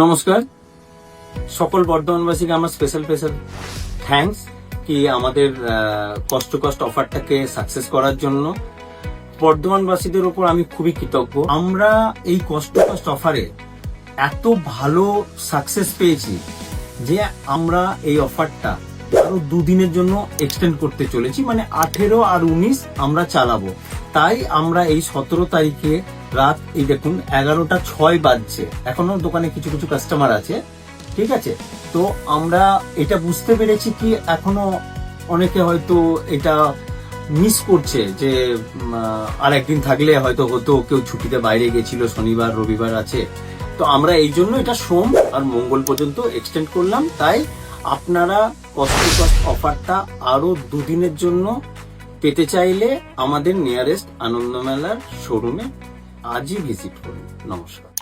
নমস্কার সকল বর্ধমানবাসীকে আমার স্পেশাল থ্যাঙ্কস কি আমাদের কষ্ট অফারটাকে সাকসেস করার জন্য। বর্ধমানবাসীদের উপর আমি খুবই কৃতজ্ঞ। আমরা এই কষ্ট অফারে এত ভালো সাকসেস পেয়েছি যে আমরা এই অফারটা আরো দুদিনের জন্য এক্সটেন্ড করতে চলেছি, মানে 18 আর 19 আমরা চালাবো। তাই আমরা এই 17 তারিখে রাত এই দেখুন 11টা 6 বাজছে, এখনো দোকানে কিছু কাস্টমার আছে, ঠিক আছে। তো আমরা এটা বুঝতে পেরেছি কি এখনো অনেকে হয়তো এটা মিস করছে যে আর একদিন থাকলে হয়তো হতো, কেউ ছুটিতে বাইরে গেছিল, শনিবার রবিবার আছে। তো আমরা এই জন্য এটা সোম আর মঙ্গল পর্যন্ত এক্সটেন্ড করলাম। তাই আপনারা কষ্ট অফারটা আরো দুদিনের জন্য পেতে চাইলে আমাদের নিয়ারেস্ট আনন্দমেলার শোরুমে আজই ভিজিট করুন। নমস্কার।